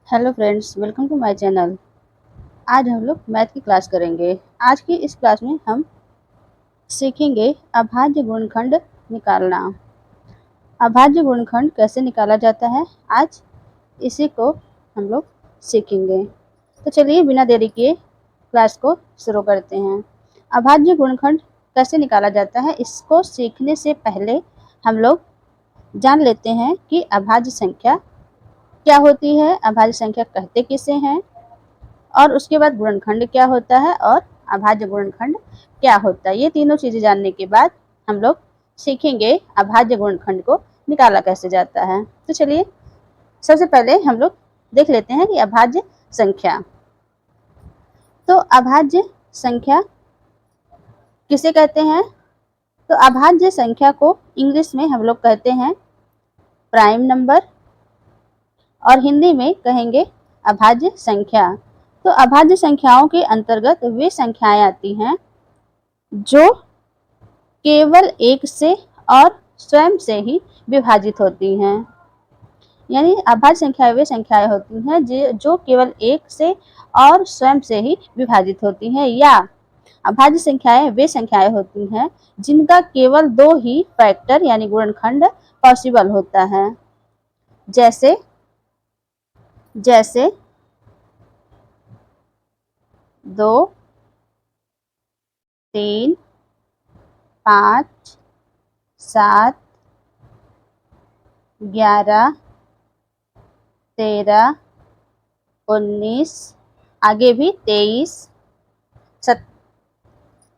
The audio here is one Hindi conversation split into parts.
Hello friends, welcome to my channel. आज हम लोग मैथ की क्लास करेंगे। आज की इस क्लास में हम सीखेंगे अभाज्य गुणनखंड निकालना। अभाज्य गुणनखंड कैसे निकाला जाता है, आज इसी को हम लोग सीखेंगे। तो चलिए बिना देरी किए क्लास को शुरू करते हैं। अभाज्य गुणनखंड कैसे निकाला जाता है, इसको सीखने से पहले हम लोग जान लेते हैं कि अभाज्य संख्या क्या होती है, अभाज्य संख्या कहते किसे हैं, और उसके बाद गुणनखंड क्या होता है और अभाज्य गुणनखंड क्या होता है। ये तीनों चीजें जानने के बाद हम लोग सीखेंगे अभाज्य गुणनखंड को निकाला कैसे जाता है। तो चलिए सबसे पहले हम लोग देख लेते हैं कि अभाज्य संख्या। तो अभाज्य संख्या किसे कहते हैं? तो अभाज्य संख्या को इंग्लिश में हम लोग कहते हैं प्राइम नंबर, और हिंदी में कहेंगे अभाज्य संख्या। तो अभाज्य संख्याओं के अंतर्गत वे संख्याएं आती हैं जो केवल एक से और स्वयं से ही विभाजित होती हैं। यानी अभाज्य संख्याएं वे संख्याएं होती हैं जो केवल एक से और स्वयं से ही विभाजित होती हैं, या अभाज्य संख्याएं वे संख्याएं होती हैं जिनका केवल दो ही फैक्टर यानी गुणनखंड पॉसिबल होता है। जैसे जैसे 2, 3, 5, 7, 11, 13, 19, आगे भी 23,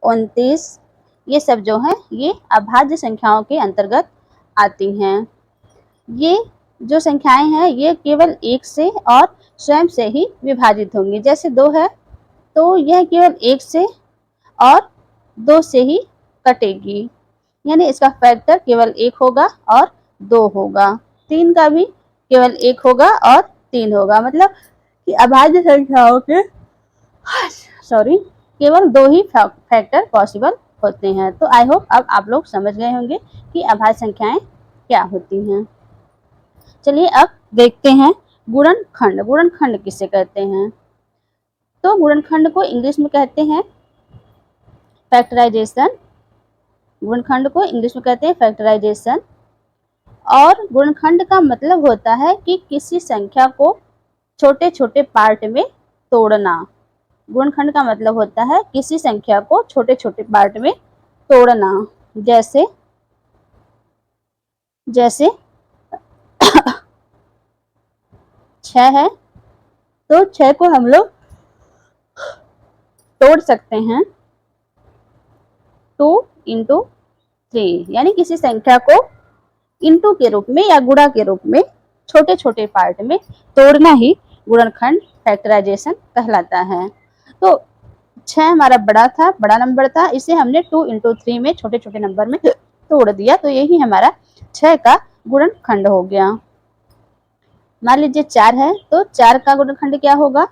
29, ये सब जो हैं ये अभाज्य संख्याओं के अंतर्गत आती हैं। ये जो संख्याएं हैं ये केवल एक से और स्वयं से ही विभाजित होंगी। जैसे 2 है तो यह केवल एक से और 2 से ही कटेगी, यानी इसका फैक्टर केवल 1 होगा और 2 होगा। 3 का भी केवल 1 होगा और 3 होगा। मतलब कि अभाज्य संख्याओं के केवल 2 ही फैक्टर पॉसिबल होते हैं। तो आई होप अब आप लोग समझ गए होंगे कि अभाज्य संख्याएं क्या होती हैं। चलिए अब देखते हैं गुणनखंड। गुणनखंड किसे कहते हैं? तो गुणनखंड को इंग्लिश में कहते हैं फैक्टराइजेशन। गुणनखंड को इंग्लिश में कहते हैं फैक्टराइजेशन। और गुणनखंड का मतलब होता है कि किसी संख्या को छोटे छोटे पार्ट में तोड़ना। गुणनखंड का मतलब होता है किसी संख्या को छोटे छोटे पार्ट में तोड़ना। जैसे जैसे 6 है तो 6 को हम लोग तोड़ सकते हैं 2 इंटू 3, यानी किसी संख्या को इंटू के रूप में या गुणा के रूप में छोटे छोटे पार्ट में तोड़ना ही गुणनखंड फैक्टराइजेशन कहलाता है। तो 6 हमारा बड़ा नंबर था, इसे हमने 2 इंटू 3 में छोटे छोटे नंबर में तोड़ दिया, तो यही हमारा 6 का गुणनखंड हो गया। मान लीजिए 4 है तो 4 का गुणनखंड क्या होगा?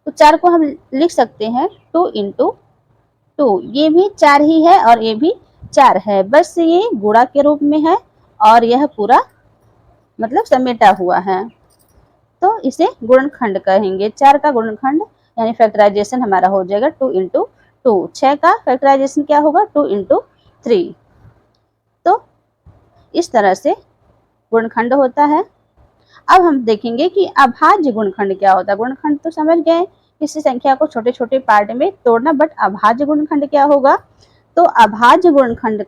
तो 4 को हम लिख सकते हैं 2 इंटू 2। ये भी 4 ही है और ये भी 4 है, बस ये गुणा के रूप में है और यह पूरा मतलब समेटा हुआ है, तो इसे गुणनखंड कहेंगे। 4 का गुणनखंड यानी फैक्टराइजेशन हमारा हो जाएगा 2 इंटू 2। 6 का फैक्टराइजेशन क्या होगा? 2 इंटू 3। तो इस तरह से गुणनखंड होता है। अब हम देखेंगे कि अभाज्य गुणनखंड क्या होता है। गुणनखंड तो समझ गए, किसी संख्या को छोटे छोटे पार्ट में तोड़ना, बट अभाज्य गुणनखंड क्या होगा? तो अभाज्य गुणनखंड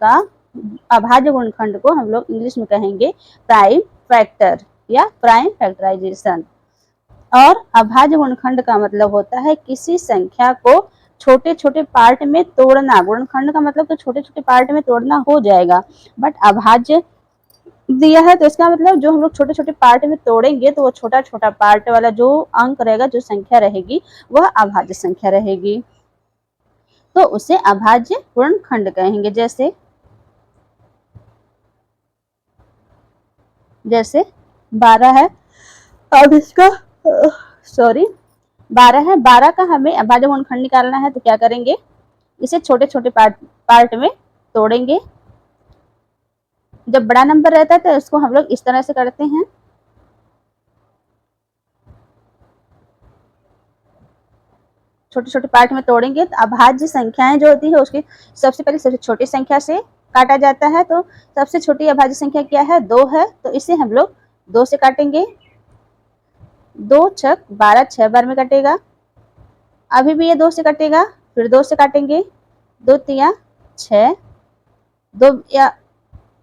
को हम लोग इंग्लिश में कहेंगे प्राइम फैक्टर या प्राइम फैक्टराइजेशन। और अभाज्य गुणनखंड का मतलब होता है किसी संख्या को छोटे छोटे पार्ट में तोड़ना। गुणनखंड का मतलब तो छोटे छोटे पार्ट में तोड़ना हो जाएगा, बट अभाज्य दिया है तो इसका मतलब जो हम लोग छोटे छोटे पार्ट में तोड़ेंगे तो वो छोटा छोटा पार्ट वाला जो अंक रहेगा, जो संख्या रहेगी, वह अभाज्य संख्या रहेगी, तो उसे अभाज्य गुणनखंड कहेंगे। जैसे 12 है, अब इसका 12 है, 12 का हमें अभाज्य गुणनखंड निकालना है, तो क्या करेंगे? इसे छोटे छोटे पार्ट में तोड़ेंगे। जब बड़ा नंबर रहता है तो इसको हम लोग इस तरह से करते हैं, छोटे छोटे पार्ट में तोड़ेंगे तो अभाज्य संख्याएं जो होती है उसकी सबसे पहले सबसे छोटी संख्या से काटा जाता है। तो सबसे छोटी अभाज्य संख्या क्या है? 2 है, तो इसे हम लोग 2 से काटेंगे। 2 छक 12, 6 बार में कटेगा। अभी भी ये 2 से कटेगा, फिर 2 से काटेंगे, 2 तिया 6, 2 या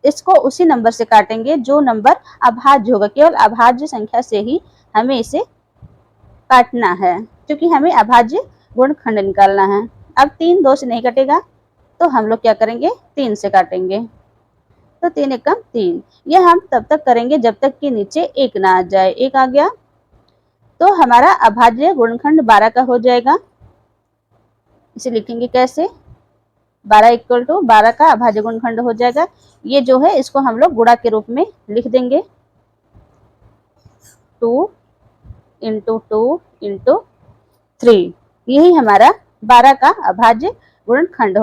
इसको उसी नंबर से काटेंगे जो नंबर अभाज्य होगा। केवल अभाज्य संख्या से ही हमें इसे काटना है, क्योंकि हमें अभाज्य गुणनखंड निकालना है। अब 3 2 से नहीं कटेगा, तो हम लोग क्या करेंगे? 3 से काटेंगे। तो 3 एकम 3। यह हम तब तक करेंगे जब तक कि नीचे 1 ना आ जाए। 1 आ गया तो हमारा अभाज्य गुणनखंड 12 का हो जाएगा। इसे लिखेंगे कैसे? 12 इक्वल टू 12 का अभाज्य गुणनखंड हो जाएगा। ये जो है इसको हम लोग गुणा के रूप में लिख देंगे। 2 इंटू 2 इंटू 3, यही हमारा 12 का अभाज्य गुणनखंड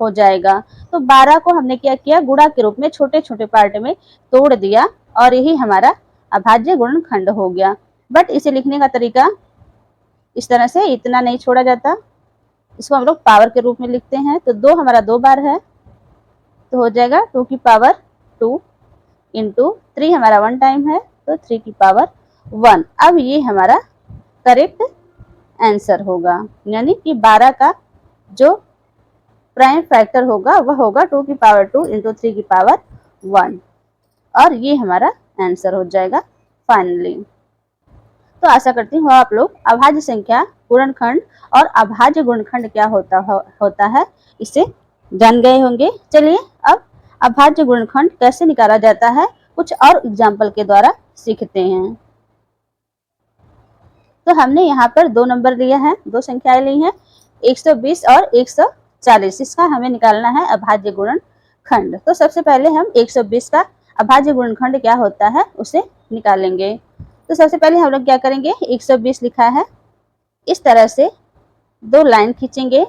हो जाएगा। तो 12 को हमने क्या किया? गुणा के रूप में छोटे छोटे पार्ट में तोड़ दिया और यही हमारा अभाज्य गुणनखंड हो गया। बट इसे लिखने का तरीका इस तरह से इतना नहीं छोड़ा जाता, इसको हम लोग पावर के रूप में लिखते हैं। तो 2 हमारा 2 बार है, तो हो जाएगा 2 की पावर 2 इंटू 3 हमारा 1 टाइम है, तो 3 की पावर 1। अब ये हमारा करेक्ट आंसर होगा, यानी कि 12 का जो प्राइम फैक्टर होगा वह होगा 2 की पावर 2 इंटू 3 की पावर 1, और ये हमारा आंसर हो जाएगा फाइनली। तो आशा करती हूँ आप लोग अभाज्य संख्या, गुणनखंड और अभाज्य गुणनखंड क्या होता है इसे जान गए होंगे। चलिए अब अभाज्य गुणनखंड कैसे निकाला जाता है कुछ और एग्जाम्पल के द्वारा सीखते हैं। तो हमने यहाँ पर 2 नंबर लिया है, 2 संख्याएं ली हैं, 120 और 140। इसका हमें निकालना है अभाज्य गुणनखंड। तो सबसे पहले हम 120 का अभाज्य गुणनखंड क्या होता है उसे निकालेंगे। तो सबसे पहले हम लोग क्या करेंगे? 120 लिखा है, इस तरह से 2 लाइन खींचेंगे,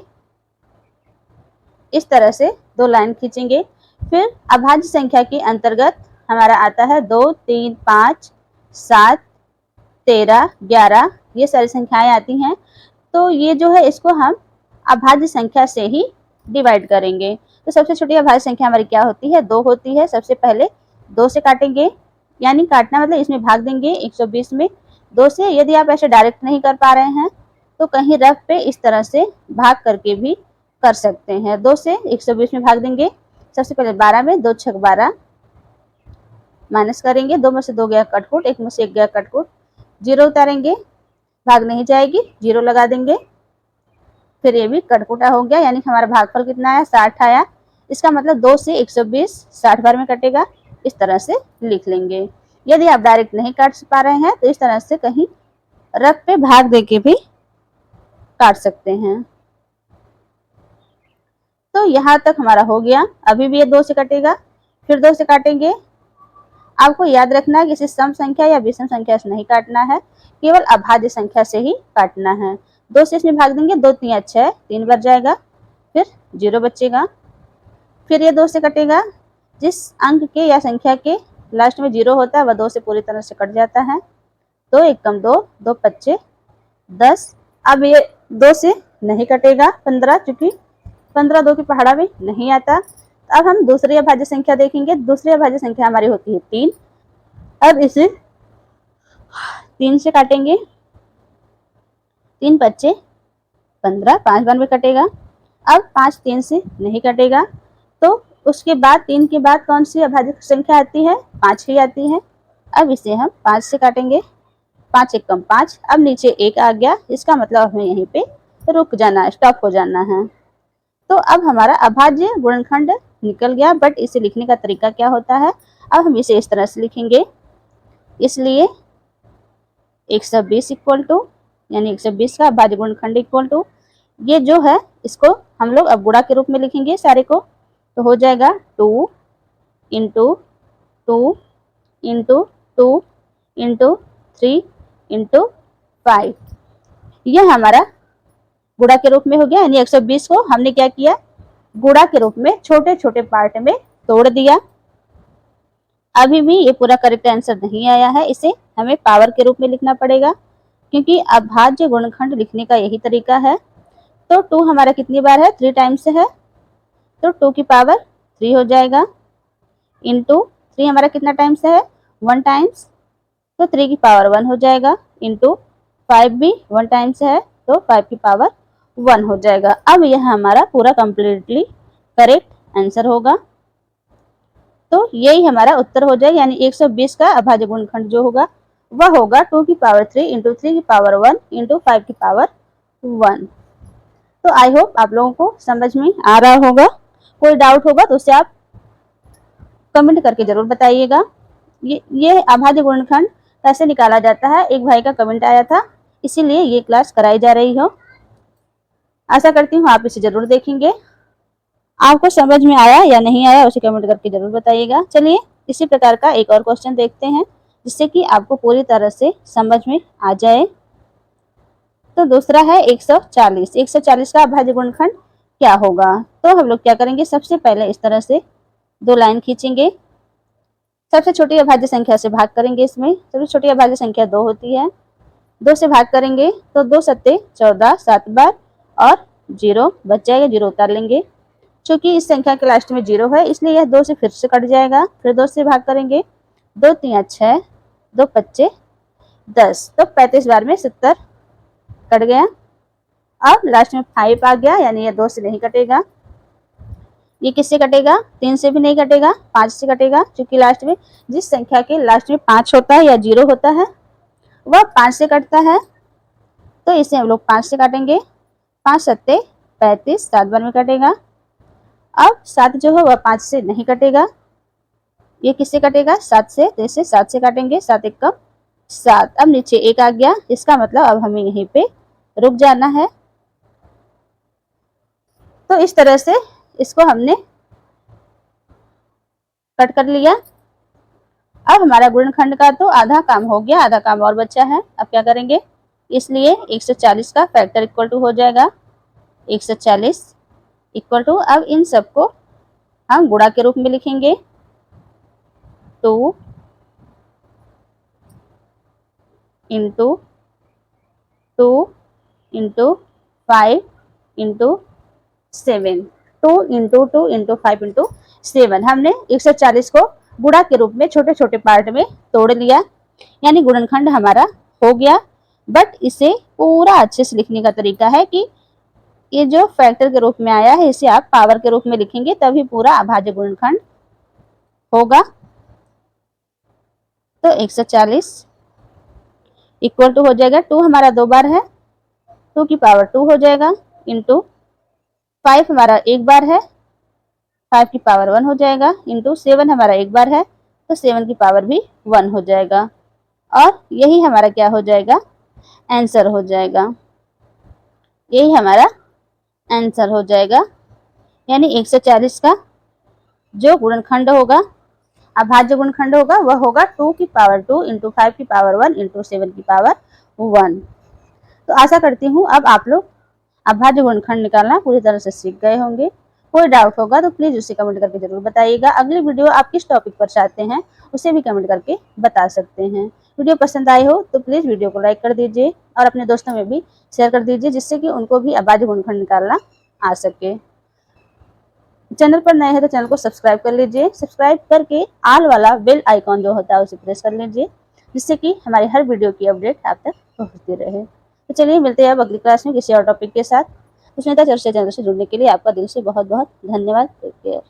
इस तरह से 2 लाइन खींचेंगे। फिर अभाज्य संख्या के अंतर्गत हमारा आता है 2 3 5 7 13 11, ये सारी संख्याएं आती हैं। तो ये जो है इसको हम अभाज्य संख्या से ही डिवाइड करेंगे। तो सबसे छोटी अभाज्य संख्या हमारी क्या होती है? 2 होती है। सबसे पहले 2 से काटेंगे, यानी काटना मतलब इसमें भाग देंगे 120 में 2 से। यदि आप ऐसे डायरेक्ट नहीं कर पा रहे हैं तो कहीं रफ पे इस तरह से भाग करके भी कर सकते हैं। 2 से 120 में भाग देंगे। सबसे पहले 12 में 2 छक 12 माइनस करेंगे, 2 में से 2 गया कटकुट, 1 में से 1 गया कटकुट, 0 उतारेंगे, भाग नहीं जाएगी, 0 लगा देंगे। फिर ये भी कटकुटा हो गया, यानी कि हमारा भागफल कितना आया? 60 आया। इसका मतलब 2 से 120 60 बार में कटेगा। इस तरह से लिख लेंगे। यदि आप डायरेक्ट नहीं काट पा रहे हैं तो इस तरह से कहीं रफ पे भाग दे के भी काट सकते हैं। तो यहाँ तक हमारा हो गया। अभी भी ये 2 से कटेगा, फिर 2 से काटेंगे। आपको याद रखना है कि इसे सम संख्या या विषम संख्या से नहीं काटना है, केवल अभाज्य संख्या से ही काटना है। 2 से इसमें भाग देंगे, 2 तिया 6, 3 बार जाएगा, फिर 0 बचेगा। फिर ये 2 से कटेगा, जिस अंक के या संख्या के लास्ट में 0 होता है वह 2 से पूरी तरह से कट जाता है। 2 एकम 2, 2 पच्चे 10। अब ये 2 से नहीं कटेगा 15, क्योंकि 15 2 की पहाड़ा में नहीं आता। अब हम दूसरी अभाज्य संख्या देखेंगे। दूसरी अभाज्य संख्या हमारी होती है 3। अब इसे 3 से काटेंगे, 3 पच्चे 15, 5 बार में कटेगा। अब 5 3 से नहीं कटेगा, तो उसके बाद 3 के बाद कौन सी अभाज्य संख्या आती है? 5 ही आती है। अब इसे हम 5 से काटेंगे, 5 एकम 5। अब नीचे 1 आ गया, इसका मतलब हमें यहीं पे रुक जाना है, स्टॉप हो जाना है। तो अब हमारा अभाज्य गुणनखंड निकल गया। बट इसे लिखने का तरीका क्या होता है? अब हम इसे इस तरह से लिखेंगे। इसलिए 120 इक्वल टू, यानी 120 का अभाज्य गुणनखंड इक्वल टू, ये जो है इसको हम लोग अब गुणा के रूप में लिखेंगे सारे को। तो हो जाएगा 2 इंटू 2 इंटू 2 इंटू 3 इंटू 5। यह हमारा गुणा के रूप में हो गया, यानी 120 को हमने क्या किया? गुणा के रूप में छोटे छोटे पार्ट में तोड़ दिया। अभी भी ये पूरा करेक्ट आंसर नहीं आया है, इसे हमें पावर के रूप में लिखना पड़ेगा, क्योंकि अभाज्य गुणनखंड लिखने का यही तरीका है। तो 2 हमारा कितनी बार है, 3 टाइम्स से है, तो 2 की पावर 3 हो जाएगा, इंटू 3 हमारा कितना टाइम्स है, 1 टाइम्स, तो 3 की पावर 1 हो जाएगा, इंटू 5 भी 1 टाइम्स है, तो 5 की पावर 1 हो जाएगा। अब यह हमारा पूरा कंप्लीटली करेक्ट आंसर होगा। तो यही हमारा उत्तर हो जाएगा, यानी 120 का अभाज्य गुणनखंड जो होगा वह होगा 2 की पावर 3 इंटू 3 की पावर 1 इंटू 5 की पावर 1। तो आई होप आप लोगों को समझ में आ रहा होगा। कोई डाउट होगा तो उसे आप कमेंट करके जरूर बताइएगा। ये अभाज्य गुणनखंड कैसे निकाला जाता है, एक भाई का कमेंट आया था, इसीलिए ये क्लास कराई जा रही हो। आशा करती हूँ आप इसे जरूर देखेंगे। आपको समझ में आया या नहीं आया उसे कमेंट करके जरूर बताइएगा। चलिए इसी प्रकार का एक और क्वेश्चन देखते हैं, जिससे कि आपको पूरी तरह से समझ में आ जाए। तो दूसरा है 140। 140 का अभाज्य गुणनखंड क्या होगा? तो हम लोग क्या करेंगे, सबसे पहले इस तरह से 2 लाइन खींचेंगे, सबसे छोटी अभाज्य संख्या से भाग करेंगे। इसमें सबसे छोटी अभाज्य संख्या 2 होती है, 2 से भाग करेंगे तो 2 सत्ते 14, 7 बार और 0 बच जाएगा, 0 उतार लेंगे। चूंकि इस संख्या के लास्ट में 0 है इसलिए यह 2 से फिर से कट जाएगा, फिर 2 से भाग करेंगे, 2 3 6, 2 5 10, तो 35 बार में 70 कट गया। अब लास्ट में 5 आ गया, यानी यह 2 से नहीं कटेगा। ये किससे कटेगा, 3 से भी नहीं कटेगा, 5 से कटेगा, क्योंकि लास्ट में जिस संख्या के लास्ट में 5 होता है या 0 होता है वह 5 से कटता है, तो इसे हम लोग 5 से काटेंगे। 5 सत्ते 35, 7 बार में कटेगा। अब 7 जो है वह 5 से नहीं कटेगा, ये किससे कटेगा, 7 से, तो इसे 7 से काटेंगे, 7 एक कम 7। अब नीचे 1 आ गया, इसका मतलब अब हमें यहीं पे रुक जाना है। तो इस तरह से इसको हमने कट कर लिया। अब हमारा गुणनखंड का तो आधा काम हो गया, आधा काम और बचा है। अब क्या करेंगे, इसलिए 140 का फैक्टर इक्वल टू हो जाएगा 140 इक्वल टू, अब इन सबको हम गुणा के रूप में लिखेंगे, 2 into 2 into 5 into 7, 2 into 2 into 5 into 7। हमने 140 को गुणा के रूप में छोटे छोटे पार्ट में तोड़ लिया, यानी गुणनखंड हमारा हो गया। बट इसे पूरा अच्छे से लिखने का तरीका है कि ये जो फैक्टर के रूप में आया है इसे आप पावर के रूप में लिखेंगे, तभी पूरा अभाज्य गुणनखंड होगा। तो 140 इक्वल टू हो जाएगा, 2 हमारा 2 बार है, 2 की पावर 2 हो जाएगा, इंटू 5 हमारा 1 बार है, 5 की पावर 1 हो जाएगा, इंटू 7 हमारा 1 बार है, तो 7 की पावर भी 1 हो जाएगा। और यही हमारा क्या हो जाएगा, आंसर हो जाएगा। यही हमारा आंसर हो जाएगा, यानी 140 का जो गुणनखंड होगा, अभाज्य गुणनखंड होगा, वह होगा 2 की पावर 2 इंटू 5 की पावर 1 इंटू 7 की पावर 1। तो आशा करती हूँ अब आप लोग अभाज्य गुणनखंड निकालना पूरी तरह से सीख गए होंगे। कोई डाउट होगा तो प्लीज उसे कमेंट करके जरूर बताइएगा। अगली वीडियो आप किस टॉपिक पर चाहते हैं उसे भी कमेंट करके बता सकते हैं। वीडियो पसंद आई हो तो प्लीज वीडियो को लाइक कर दीजिए और अपने दोस्तों में भी शेयर कर दीजिए, जिससे कि उनको भी अभाज्य गुणनखंड निकालना आ सके। चैनल पर नए हैं तो चैनल को सब्सक्राइब कर लीजिए, सब्सक्राइब करके आल वाला बेल आइकॉन जो होता है उसे प्रेस कर लीजिए, जिससे कि हमारी हर वीडियो की अपडेट आप तक पहुंचती रहे। तो चलिए मिलते हैं अब अगली क्लास में किसी और टॉपिक के साथ। सुष्मिता चर्चा चैनल से जुड़ने के लिए आपका दिल से बहुत बहुत धन्यवाद। Take care.